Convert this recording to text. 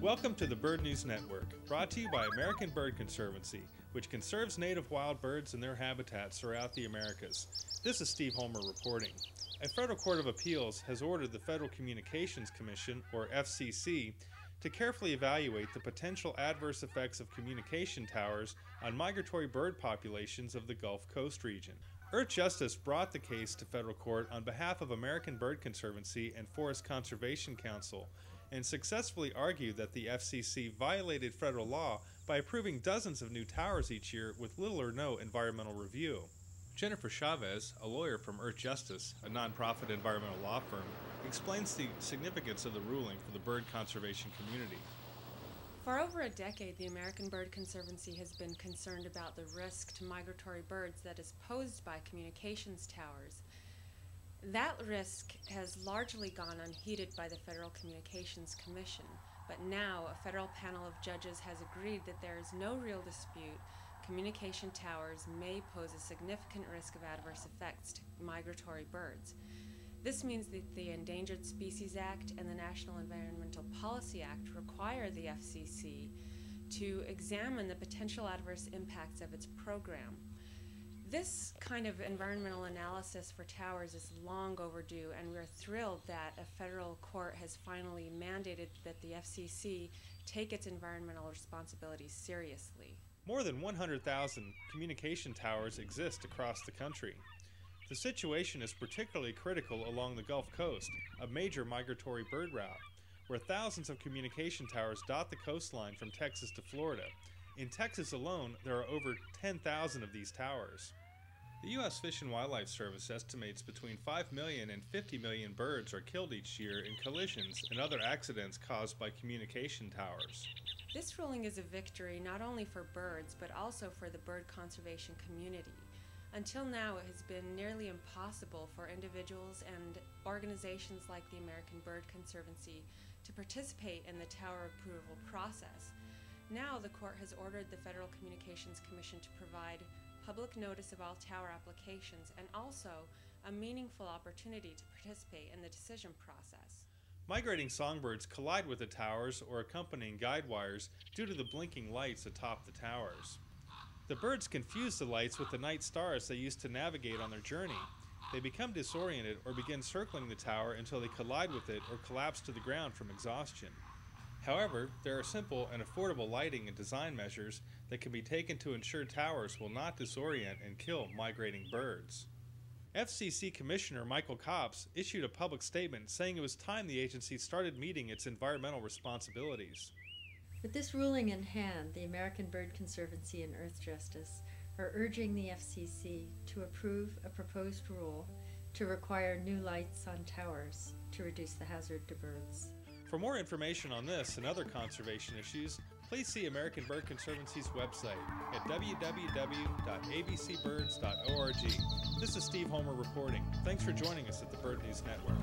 Welcome to the Bird News Network, brought to you by American Bird Conservancy, which conserves native wild birds and their habitats throughout the Americas. This is Steve Homer reporting. A federal court of appeals has ordered the Federal Communications Commission, or FCC, to carefully evaluate the potential adverse effects of communication towers on migratory bird populations of the Gulf Coast region. Earthjustice brought the case to federal court on behalf of American Bird Conservancy and Forest Conservation Council and successfully argued that the FCC violated federal law by approving dozens of new towers each year with little or no environmental review. Jennifer Chavez, a lawyer from Earthjustice, a nonprofit environmental law firm, explains the significance of the ruling for the bird conservation community. For over a decade, the American Bird Conservancy has been concerned about the risk to migratory birds that is posed by communications towers. That risk has largely gone unheeded by the Federal Communications Commission, but now a federal panel of judges has agreed that there is no real dispute communication towers may pose a significant risk of adverse effects to migratory birds. This means that the Endangered Species Act and the National Environmental Policy Act require the FCC to examine the potential adverse impacts of its program. This kind of environmental analysis for towers is long overdue, and we're thrilled that a federal court has finally mandated that the FCC take its environmental responsibilities seriously. More than 100,000 communication towers exist across the country. The situation is particularly critical along the Gulf Coast, a major migratory bird route, where thousands of communication towers dot the coastline from Texas to Florida. In Texas alone, there are over 10,000 of these towers. The U.S. Fish and Wildlife Service estimates between 5 million and 50 million birds are killed each year in collisions and other accidents caused by communication towers. This ruling is a victory not only for birds, but also for the bird conservation community. Until now, it has been nearly impossible for individuals and organizations like the American Bird Conservancy to participate in the tower approval process. Now, the court has ordered the Federal Communications Commission to provide public notice of all tower applications and also a meaningful opportunity to participate in the decision process. Migrating songbirds collide with the towers or accompanying guide wires due to the blinking lights atop the towers. The birds confuse the lights with the night stars they use to navigate on their journey. They become disoriented or begin circling the tower until they collide with it or collapse to the ground from exhaustion. However, there are simple and affordable lighting and design measures that can be taken to ensure towers will not disorient and kill migrating birds. FCC Commissioner Michael Copps issued a public statement saying it was time the agency started meeting its environmental responsibilities. With this ruling in hand, the American Bird Conservancy and Earthjustice are urging the FCC to approve a proposed rule to require new lights on towers to reduce the hazard to birds. For more information on this and other conservation issues, please see American Bird Conservancy's website at www.abcbirds.org. This is Steve Homer reporting. Thanks for joining us at the Bird News Network.